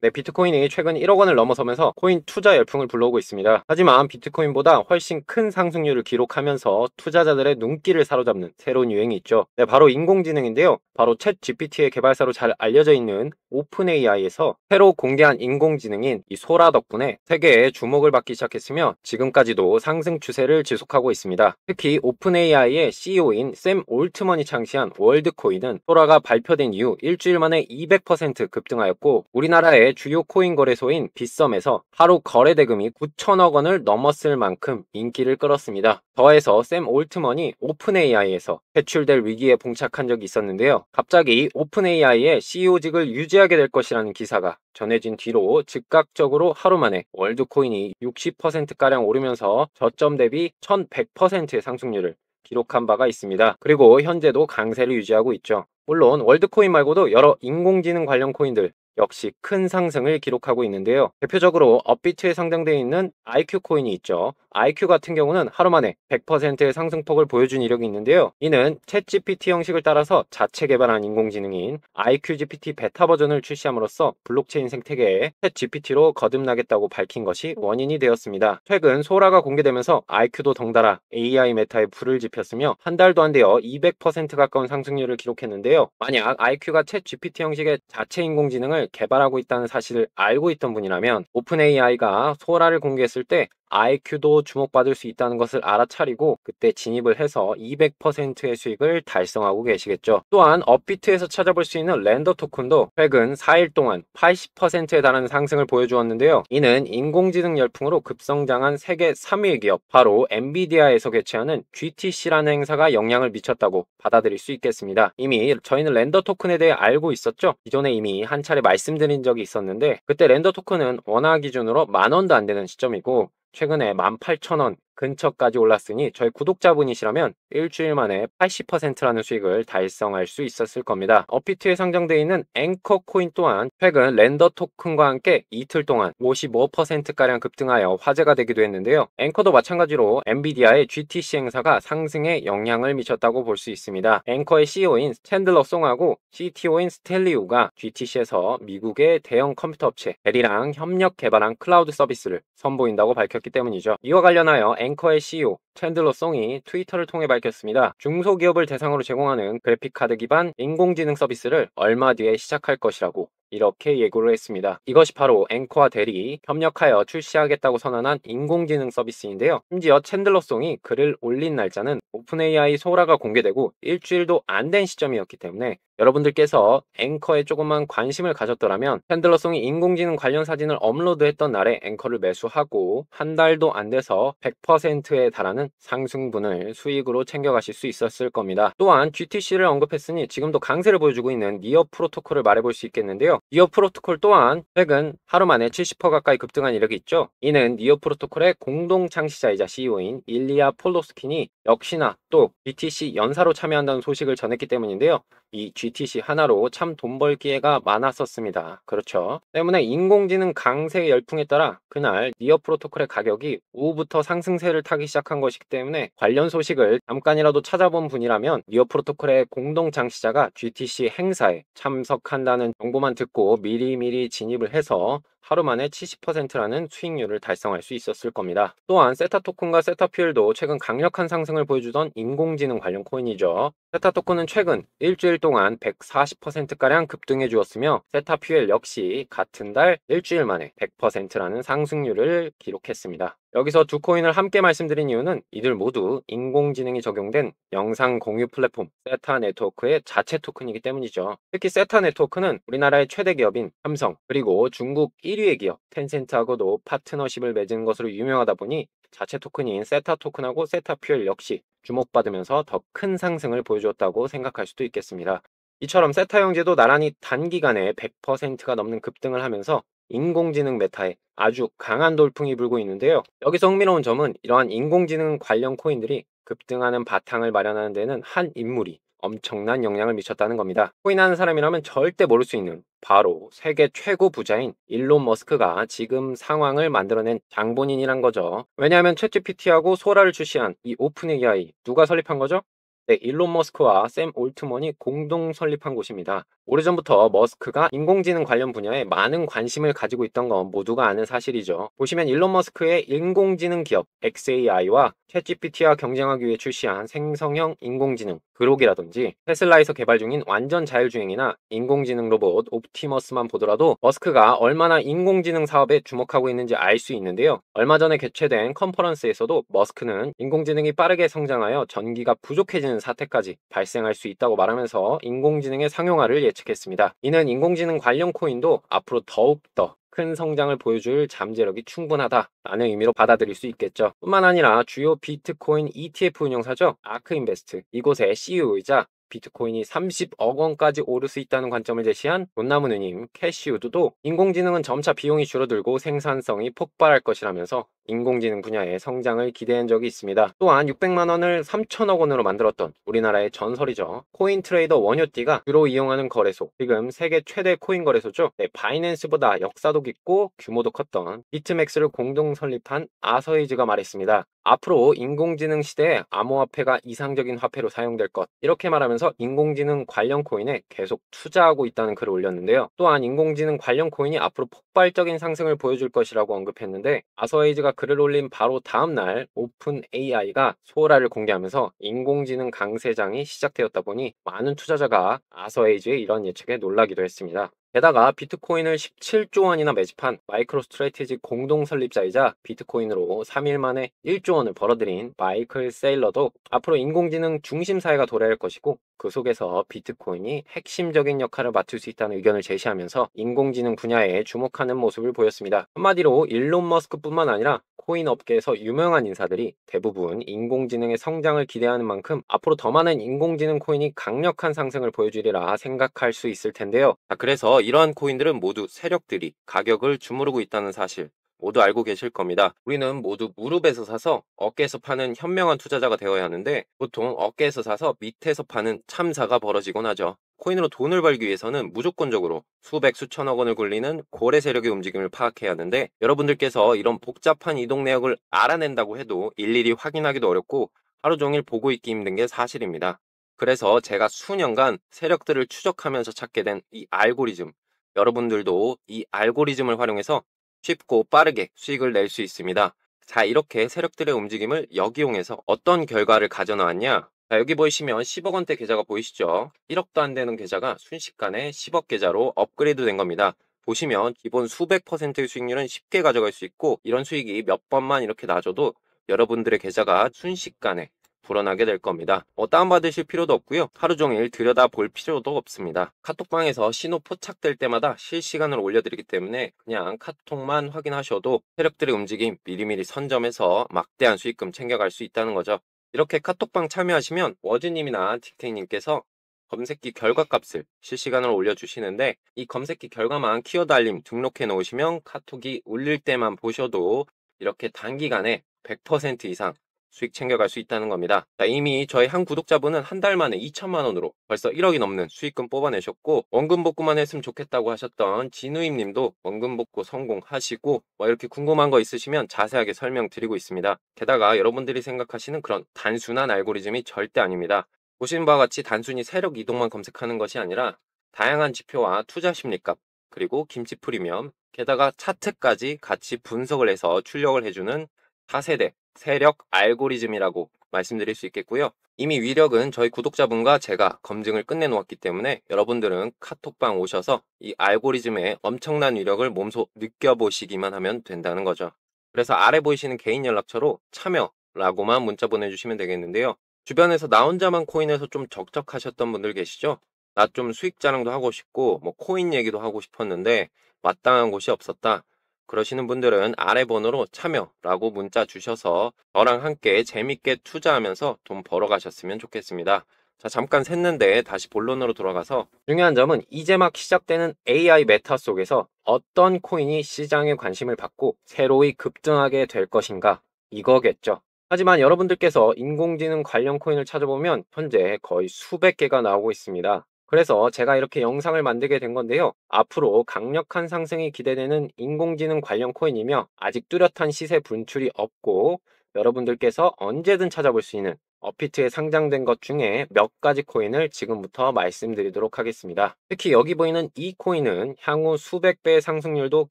네, 비트코인이 최근 1억 원을 넘어서면서 코인 투자 열풍을 불러오고 있습니다. 하지만 비트코인보다 훨씬 큰 상승률을 기록하면서 투자자들의 눈길을 사로잡는 새로운 유행이 있죠. 네, 바로 인공지능인데요. 바로 챗 GPT의 개발사로 잘 알려져 있는 오픈 AI에서 새로 공개한 인공지능인 이 소라 덕분에 세계의 주목을 받기 시작했으며 지금까지도 상승 추세를 지속하고 있습니다. 특히 오픈 AI의 CEO인 샘 올트먼이 창시한 월드코인은 소라가 발표된 이후 일주일 만에 200% 급등하였고 우리나라의 주요 코인 거래소인 빗썸에서 하루 거래 대금이 9천억 원을 넘었을 만큼 인기를 끌었습니다. 더해서 샘 올트먼이 오픈 AI에서 퇴출될 위기에 봉착한 적이 있었는데요. 갑자기 오픈 AI의 CEO직을 유지하게 될 것이라는 기사가 전해진 뒤로 즉각적으로 하루 만에 월드코인이 60%가량 오르면서 저점 대비 1100%의 상승률을 기록한 바가 있습니다. 그리고 현재도 강세를 유지하고 있죠. 물론 월드코인 말고도 여러 인공지능 관련 코인들 역시 큰 상승을 기록하고 있는데요. 대표적으로 업비트에 상장되어 있는 IQ 코인이 있죠. IQ 같은 경우는 하루 만에 100%의 상승폭을 보여준 이력이 있는데요. 이는 챗 GPT 형식을 따라서 자체 개발한 인공지능인 IQ GPT 베타 버전을 출시함으로써 블록체인 생태계에 챗 GPT로 거듭나겠다고 밝힌 것이 원인이 되었습니다. 최근 소라가 공개되면서 IQ도 덩달아 AI 메타에 불을 지폈으며 한 달도 안 되어 200% 가까운 상승률을 기록했는데요. 만약 IQ가 챗 GPT 형식의 자체 인공지능을 개발하고 있다는 사실을 알고 있던 분이라면 오픈 AI가 소라를 공개했을 때 IQ도 주목받을 수 있다는 것을 알아차리고 그때 진입을 해서 200%의 수익을 달성하고 계시겠죠. 또한 업비트에서 찾아볼 수 있는 렌더 토큰도 최근 4일 동안 80%에 달하는 상승을 보여주었는데요. 이는 인공지능 열풍으로 급성장한 세계 3위 기업 바로 엔비디아에서 개최하는 GTC라는 행사가 영향을 미쳤다고 받아들일 수 있겠습니다. 이미 저희는 렌더 토큰에 대해 알고 있었죠. 기존에 이미 한 차례 말씀드린 적이 있었는데 그때 렌더 토큰은 원화 기준으로 10,000원도 안 되는 시점이고 최근에 18,000원 근처까지 올랐으니 저희 구독자분이시라면 일주일 만에 80%라는 수익을 달성할 수 있었을 겁니다. 업비트에 상장되어 있는 앵커 코인 또한 최근 렌더 토큰과 함께 이틀 동안 55%가량 급등하여 화제가 되기도 했는데요. 앵커도 마찬가지로 엔비디아의 GTC 행사가 상승에 영향을 미쳤다고 볼 수 있습니다. 앵커의 CEO인 챈들러 송하고 CTO인 스텔리우가 GTC에서 미국의 대형 컴퓨터 업체 델이랑 협력 개발한 클라우드 서비스를 선보인다고 밝혔기 때문이죠. 이와 관련하여 앵커의 CEO 챈들러 송이 트위터를 통해 밝혔습니다. 중소기업을 대상으로 제공하는 그래픽카드 기반 인공지능 서비스를 얼마 뒤에 시작할 것이라고 이렇게 예고를 했습니다. 이것이 바로 앵커와 델이 협력하여 출시하겠다고 선언한 인공지능 서비스인데요. 심지어 챈들러 송이 글을 올린 날짜는 오픈AI 소라가 공개되고 일주일도 안 된 시점이었기 때문에 여러분들께서 앵커에 조금만 관심을 가졌더라면 챈들러 송이 인공지능 관련 사진을 업로드했던 날에 앵커를 매수하고 한 달도 안 돼서 100%에 달하는 상승분을 수익으로 챙겨가실 수 있었을 겁니다. 또한 GTC를 언급했으니 지금도 강세를 보여주고 있는 니어 프로토콜을 말해볼 수 있겠는데요. 니어 프로토콜 또한 최근 하루 만에 70% 가까이 급등한 이력이 있죠. 이는 니어 프로토콜의 공동 창시자이자 CEO인 일리아 폴로스킨이 역시나 또 GTC 연사로 참여한다는 소식을 전했기 때문인데요. 이 GTC 하나로 참 돈 벌 기회가 많았었습니다. 그렇죠. 때문에 인공지능 강세 열풍에 따라 그날 니어 프로토콜의 가격이 오후부터 상승세를 타기 시작한 것이기 때문에 관련 소식을 잠깐이라도 찾아본 분이라면 니어 프로토콜의 공동 창시자가 GTC 행사에 참석한다는 정보만 듣고 미리미리 진입을 해서 하루 만에 70%라는 수익률을 달성할 수 있었을 겁니다. 또한 세타 토큰과 세타 퓨엘도 최근 강력한 상승을 보여주던 인공지능 관련 코인이죠. 세타 토큰은 최근 일주일 동안 140%가량 급등해 주었으며 세타 퓨엘 역시 같은 달 일주일 만에 100%라는 상승률을 기록했습니다. 여기서 두 코인을 함께 말씀드린 이유는 이들 모두 인공지능이 적용된 영상 공유 플랫폼 세타 네트워크의 자체 토큰이기 때문이죠. 특히 세타 네트워크는 우리나라의 최대 기업인 삼성 그리고 중국 1위의 기업 텐센트하고도 파트너십을 맺은 것으로 유명하다 보니 자체 토큰인 세타 토큰하고 세타 퓨엘 역시 주목받으면서 더 큰 상승을 보여주었다고 생각할 수도 있겠습니다. 이처럼 세타 형제도 나란히 단기간에 100%가 넘는 급등을 하면서 인공지능 메타에 아주 강한 돌풍이 불고 있는데요. 여기서 흥미로운 점은 이러한 인공지능 관련 코인들이 급등하는 바탕을 마련하는 데는 한 인물이 엄청난 영향을 미쳤다는 겁니다. 코인하는 사람이라면 절대 모를 수 있는 바로 세계 최고 부자인 일론 머스크가 지금 상황을 만들어낸 장본인이란 거죠. 왜냐하면 챗GPT하고 소라를 출시한 이 오픈 AI 누가 설립한 거죠? 네, 일론 머스크와 샘 올트먼이 공동 설립한 곳입니다. 오래전부터 머스크가 인공지능 관련 분야에 많은 관심을 가지고 있던 건 모두가 아는 사실이죠. 보시면 일론 머스크의 인공지능 기업 XAI와 챗GPT와 경쟁하기 위해 출시한 생성형 인공지능 그록이라든지 테슬라에서 개발 중인 완전 자율주행이나 인공지능 로봇 옵티머스만 보더라도 머스크가 얼마나 인공지능 사업에 주목하고 있는지 알 수 있는데요. 얼마 전에 개최된 컨퍼런스에서도 머스크는 인공지능이 빠르게 성장하여 전기가 부족해지는 사태까지 발생할 수 있다고 말하면서 인공지능의 상용화를 예측했습니다. 이는 인공지능 관련 코인도 앞으로 더욱더 큰 성장을 보여줄 잠재력이 충분하다라는 의미로 받아들일 수 있겠죠. 뿐만 아니라 주요 비트코인 ETF 운용사죠. 아크인베스트 이곳의 CEO이자 비트코인이 30억 원까지 오를 수 있다는 관점을 제시한 돈나무 누님 캐시우드도 인공지능은 점차 비용이 줄어들고 생산성이 폭발할 것이라면서 인공지능 분야의 성장을 기대한 적이 있습니다. 또한 600만 원을 3천억 원으로 만들었던 우리나라의 전설이죠. 코인 트레이더 원효띠가 주로 이용하는 거래소, 지금 세계 최대 코인 거래소죠. 네, 바이낸스보다 역사도 깊고 규모도 컸던 비트맥스를 공동 설립한 아서에이즈가 말했습니다. 앞으로 인공지능 시대에 암호화폐가 이상적인 화폐로 사용될 것, 이렇게 말하면서 인공지능 관련 코인에 계속 투자하고 있다는 글을 올렸는데요. 또한 인공지능 관련 코인이 앞으로 폭발적인 상승을 보여줄 것이라고 언급했는데, 아서에이즈가 글을 올린 바로 다음 날 오픈 AI가 소라를 공개하면서 인공지능 강세장이 시작되었다 보니 많은 투자자가 아서에이즈의 이런 예측에 놀라기도 했습니다. 게다가 비트코인을 17조 원이나 매집한 마이크로 스트래티지 공동 설립자이자 비트코인으로 3일 만에 1조 원을 벌어들인 마이클 세일러도 앞으로 인공지능 중심 사회가 도래할 것이고, 그 속에서 비트코인이 핵심적인 역할을 맡을 수 있다는 의견을 제시하면서 인공지능 분야에 주목하는 모습을 보였습니다. 한마디로 일론 머스크뿐만 아니라 코인 업계에서 유명한 인사들이 대부분 인공지능의 성장을 기대하는 만큼 앞으로 더 많은 인공지능 코인이 강력한 상승을 보여주리라 생각할 수 있을 텐데요. 그래서 이러한 코인들은 모두 세력들이 가격을 주무르고 있다는 사실 모두 알고 계실 겁니다. 우리는 모두 무릎에서 사서 어깨에서 파는 현명한 투자자가 되어야 하는데, 보통 어깨에서 사서 밑에서 파는 참사가 벌어지곤 하죠. 코인으로 돈을 벌기 위해서는 무조건적으로 수백 수천억 원을 굴리는 고래 세력의 움직임을 파악해야 하는데, 여러분들께서 이런 복잡한 이동 내역을 알아낸다고 해도 일일이 확인하기도 어렵고 하루 종일 보고 있기 힘든 게 사실입니다. 그래서 제가 수년간 세력들을 추적하면서 찾게 된 이 알고리즘, 여러분들도 이 알고리즘을 활용해서 쉽고 빠르게 수익을 낼 수 있습니다. 자, 이렇게 세력들의 움직임을 역이용해서 어떤 결과를 가져나왔냐? 자, 여기 보이시면 10억 원대 계좌가 보이시죠? 1억도 안 되는 계좌가 순식간에 10억 계좌로 업그레이드 된 겁니다. 보시면 기본 수백 %의 수익률은 쉽게 가져갈 수 있고, 이런 수익이 몇 번만 이렇게 나줘도 여러분들의 계좌가 순식간에 불어나게 될 겁니다. 다운받으실 필요도 없고요. 하루 종일 들여다볼 필요도 없습니다. 카톡방에서 신호 포착될 때마다 실시간으로 올려드리기 때문에 그냥 카톡만 확인하셔도 세력들의 움직임 미리미리 선점해서 막대한 수익금 챙겨갈 수 있다는 거죠. 이렇게 카톡방 참여하시면 워즈님이나 틱틱님께서 검색기 결과값을 실시간으로 올려주시는데, 이 검색기 결과만 키워드 알림 등록해 놓으시면 카톡이 울릴 때만 보셔도 이렇게 단기간에 100% 이상 수익 챙겨갈 수 있다는 겁니다. 자, 이미 저희 한 구독자분은 한 달 만에 2천만 원으로 벌써 1억이 넘는 수익금 뽑아내셨고, 원금 복구만 했으면 좋겠다고 하셨던 진우임 님도 원금 복구 성공하시고, 이렇게 궁금한 거 있으시면 자세하게 설명드리고 있습니다. 게다가 여러분들이 생각하시는 그런 단순한 알고리즘이 절대 아닙니다. 보시는 바와 같이 단순히 세력 이동만 검색하는 것이 아니라 다양한 지표와 투자 심리값, 그리고 김치 프리미엄, 게다가 차트까지 같이 분석을 해서 출력을 해주는 4세대 세력 알고리즘이라고 말씀드릴 수 있겠고요. 이미 위력은 저희 구독자분과 제가 검증을 끝내놓았기 때문에 여러분들은 카톡방 오셔서 이 알고리즘의 엄청난 위력을 몸소 느껴보시기만 하면 된다는 거죠. 그래서 아래 보이시는 개인 연락처로 참여라고만 문자 보내주시면 되겠는데요. 주변에서 나 혼자만 코인에서 좀 적적하셨던 분들 계시죠? 나 좀 수익 자랑도 하고 싶고 코인 얘기도 하고 싶었는데 마땅한 곳이 없었다. 그러시는 분들은 아래 번호로 참여라고 문자 주셔서 저랑 함께 재밌게 투자하면서 돈 벌어 가셨으면 좋겠습니다. 자, 잠깐 샜는데 다시 본론으로 돌아가서, 중요한 점은 이제 막 시작되는 AI 메타 속에서 어떤 코인이 시장의 관심을 받고 새로이 급등하게 될 것인가, 이거겠죠. 하지만 여러분들께서 인공지능 관련 코인을 찾아보면 현재 거의 수백 개가 나오고 있습니다. 그래서 제가 이렇게 영상을 만들게 된 건데요. 앞으로 강력한 상승이 기대되는 인공지능 관련 코인이며 아직 뚜렷한 시세 분출이 없고 여러분들께서 언제든 찾아볼 수 있는 업비트에 상장된 것 중에 몇 가지 코인을 지금부터 말씀드리도록 하겠습니다. 특히 여기 보이는 이 코인은 향후 수백 배의 상승률도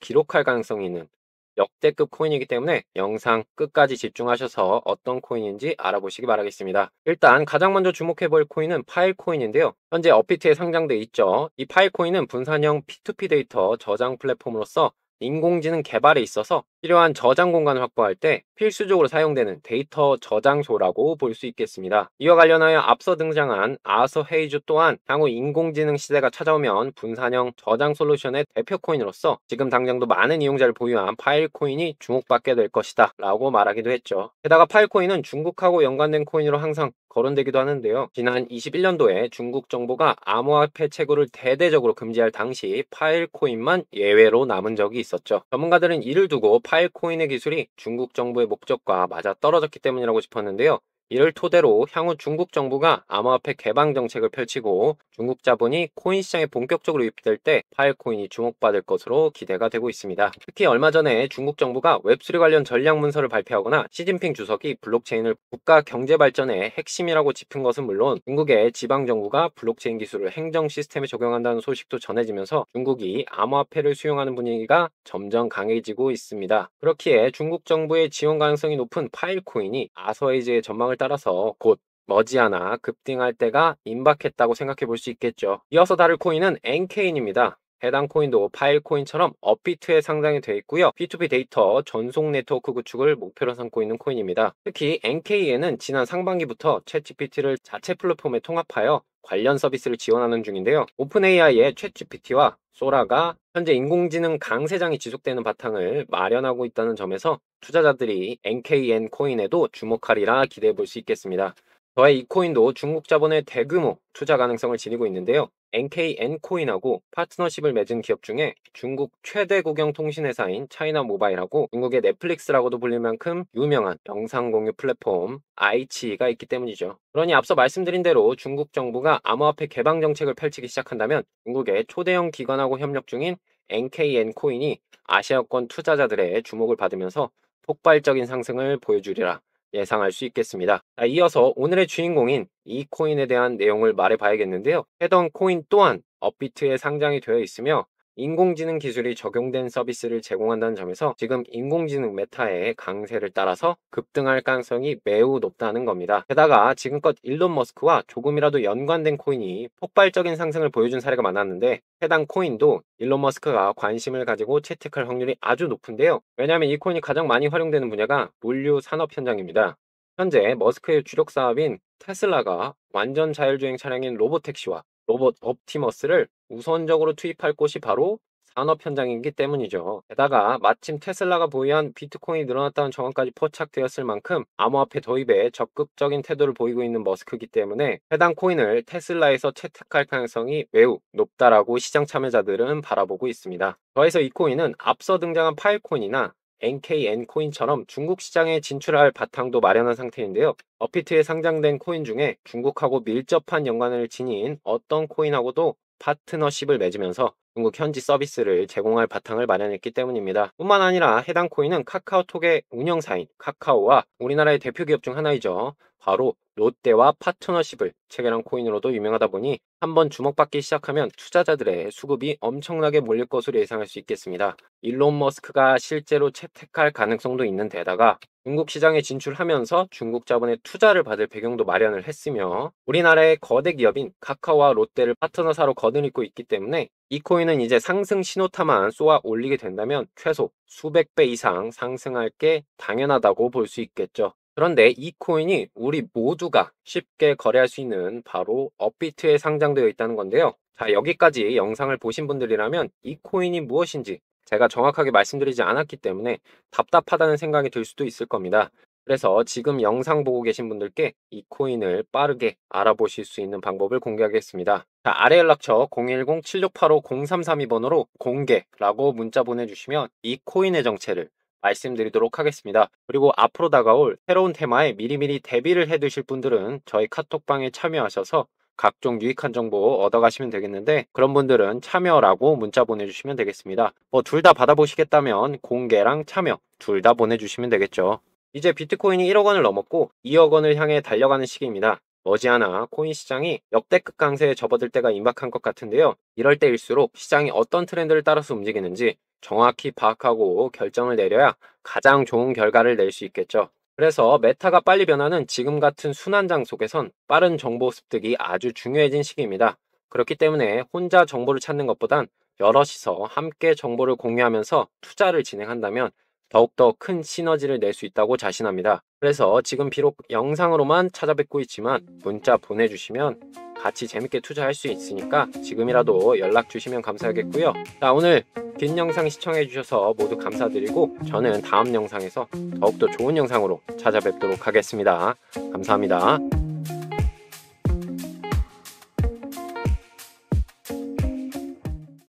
기록할 가능성이 있는 역대급 코인이기 때문에 영상 끝까지 집중하셔서 어떤 코인인지 알아보시기 바라겠습니다. 일단 가장 먼저 주목해볼 코인은 파일코인인데요. 현재 업비트에 상장돼 있죠. 이 파일코인은 분산형 P2P 데이터 저장 플랫폼으로서 인공지능 개발에 있어서 필요한 저장 공간을 확보할 때 필수적으로 사용되는 데이터 저장소라고 볼 수 있겠습니다. 이와 관련하여 앞서 등장한 아서 헤이즈 또한 향후 인공지능 시대가 찾아오면 분산형 저장 솔루션의 대표 코인으로서 지금 당장도 많은 이용자를 보유한 파일코인이 주목받게 될 것이다 라고 말하기도 했죠. 게다가 파일코인은 중국하고 연관된 코인으로 항상 거론되기도 하는데요. 지난 21년도에 중국 정부가 암호화폐 채굴을 대대적으로 금지할 당시 파일코인만 예외로 남은 적이 있었죠. 전문가들은 이를 두고 파일코인의 기술이 중국 정부의 목적과 맞아 떨어졌기 때문이라고 짚었는데요. 이를 토대로 향후 중국 정부가 암호화폐 개방 정책을 펼치고 중국 자본이 코인 시장에 본격적으로 유입될 때 파일코인이 주목받을 것으로 기대가 되고 있습니다. 특히 얼마 전에 중국 정부가 웹3 관련 전략 문서를 발표하거나 시진핑 주석이 블록체인을 국가 경제 발전의 핵심이라고 짚은 것은 물론 중국의 지방 정부가 블록체인 기술을 행정 시스템에 적용한다는 소식도 전해지면서 중국이 암호화폐를 수용하는 분위기가 점점 강해지고 있습니다. 그렇기에 중국 정부의 지원 가능성이 높은 파일코인이 아서에이즈의 전망을 따라서 곧 머지않아 급등할 때가 임박했다고 생각해 볼 수 있겠죠. 이어서 다룰 코인은 엔케인입니다. 해당 코인도 파일코인처럼 업비트에 상장이 되어 있고요. P2P 데이터 전송 네트워크 구축을 목표로 삼고 있는 코인입니다. 특히 NK에는 지난 상반기부터 챗GPT를 자체 플랫폼에 통합하여 관련 서비스를 지원하는 중인데요. 오픈AI의 챗GPT와 소라가 현재 인공지능 강세장이 지속되는 바탕을 마련하고 있다는 점에서 투자자들이 NKN 코인에도 주목하리라 기대해 볼 수 있겠습니다. 저의 이 코인도 중국 자본의 대규모 투자 가능성을 지니고 있는데요. NKN 코인하고 파트너십을 맺은 기업 중에 중국 최대 국영 통신회사인 차이나 모바일하고 중국의 넷플릭스라고도 불릴 만큼 유명한 영상 공유 플랫폼 아이치가 있기 때문이죠. 그러니 앞서 말씀드린 대로 중국 정부가 암호화폐 개방 정책을 펼치기 시작한다면 중국의 초대형 기관하고 협력 중인 NKN 코인이 아시아권 투자자들의 주목을 받으면서 폭발적인 상승을 보여주리라 예상할 수 있겠습니다. 이어서 오늘의 주인공인 이 코인에 대한 내용을 말해 봐야겠는데요. 해당 코인 또한 업비트에 상장이 되어 있으며 인공지능 기술이 적용된 서비스를 제공한다는 점에서 지금 인공지능 메타의 강세를 따라서 급등할 가능성이 매우 높다는 겁니다. 게다가 지금껏 일론 머스크와 조금이라도 연관된 코인이 폭발적인 상승을 보여준 사례가 많았는데 해당 코인도 일론 머스크가 관심을 가지고 채택할 확률이 아주 높은데요. 왜냐하면 이 코인이 가장 많이 활용되는 분야가 물류 산업 현장입니다. 현재 머스크의 주력 사업인 테슬라가 완전 자율주행 차량인 로보택시와 로봇 옵티머스를 우선적으로 투입할 곳이 바로 산업 현장이기 때문이죠. 게다가 마침 테슬라가 보유한 비트코인이 늘어났다는 정황까지 포착되었을 만큼 암호화폐 도입에 적극적인 태도를 보이고 있는 머스크이기 때문에 해당 코인을 테슬라에서 채택할 가능성이 매우 높다라고 시장 참여자들은 바라보고 있습니다. 더해서 이 코인은 앞서 등장한 파일코인이나 NKN 코인처럼 중국 시장에 진출할 바탕도 마련한 상태인데요. 업비트에 상장된 코인 중에 중국하고 밀접한 연관을 지닌 어떤 코인하고도 파트너십을 맺으면서 중국 현지 서비스를 제공할 바탕을 마련했기 때문입니다. 뿐만 아니라 해당 코인은 카카오톡의 운영사인 카카오와 우리나라의 대표 기업 중 하나이죠. 바로 롯데와 파트너십을 체결한 코인으로도 유명하다 보니 한번 주목받기 시작하면 투자자들의 수급이 엄청나게 몰릴 것으로 예상할 수 있겠습니다. 일론 머스크가 실제로 채택할 가능성도 있는 데다가 중국 시장에 진출하면서 중국 자본의 투자를 받을 배경도 마련을 했으며 우리나라의 거대 기업인 카카오와 롯데를 파트너사로 거느리고 있기 때문에 이 코인은 이제 상승 신호타만 쏘아 올리게 된다면 최소 수백 배 이상 상승할 게 당연하다고 볼 수 있겠죠. 그런데 이 코인이 우리 모두가 쉽게 거래할 수 있는 바로 업비트에 상장되어 있다는 건데요. 자, 여기까지 영상을 보신 분들이라면 이 코인이 무엇인지 제가 정확하게 말씀드리지 않았기 때문에 답답하다는 생각이 들 수도 있을 겁니다. 그래서 지금 영상 보고 계신 분들께 이 코인을 빠르게 알아보실 수 있는 방법을 공개하겠습니다. 자, 아래 연락처 010-7685-0332번으로 공개라고 문자 보내주시면 이 코인의 정체를 말씀드리도록 하겠습니다. 그리고 앞으로 다가올 새로운 테마에 미리미리 대비를 해두실 분들은 저희 카톡방에 참여하셔서 각종 유익한 정보 얻어가시면 되겠는데 그런 분들은 참여라고 문자 보내주시면 되겠습니다. 뭐 둘 다 받아보시겠다면 공개랑 참여 둘 다 보내주시면 되겠죠. 이제 비트코인이 1억 원을 넘었고 2억 원을 향해 달려가는 시기입니다. 머지않아 코인 시장이 역대급 강세에 접어들 때가 임박한 것 같은데요. 이럴 때일수록 시장이 어떤 트렌드를 따라서 움직이는지 정확히 파악하고 결정을 내려야 가장 좋은 결과를 낼 수 있겠죠. 그래서 메타가 빨리 변하는 지금 같은 순환장 속에선 빠른 정보 습득이 아주 중요해진 시기입니다. 그렇기 때문에 혼자 정보를 찾는 것보단 여럿이서 함께 정보를 공유하면서 투자를 진행한다면 더욱더 큰 시너지를 낼 수 있다고 자신합니다. 그래서 지금 비록 영상으로만 찾아뵙고 있지만 문자 보내주시면 같이 재밌게 투자할 수 있으니까 지금이라도 연락 주시면 감사하겠고요. 자, 오늘 긴 영상 시청해 주셔서 모두 감사드리고 저는 다음 영상에서 더욱더 좋은 영상으로 찾아뵙도록 하겠습니다. 감사합니다.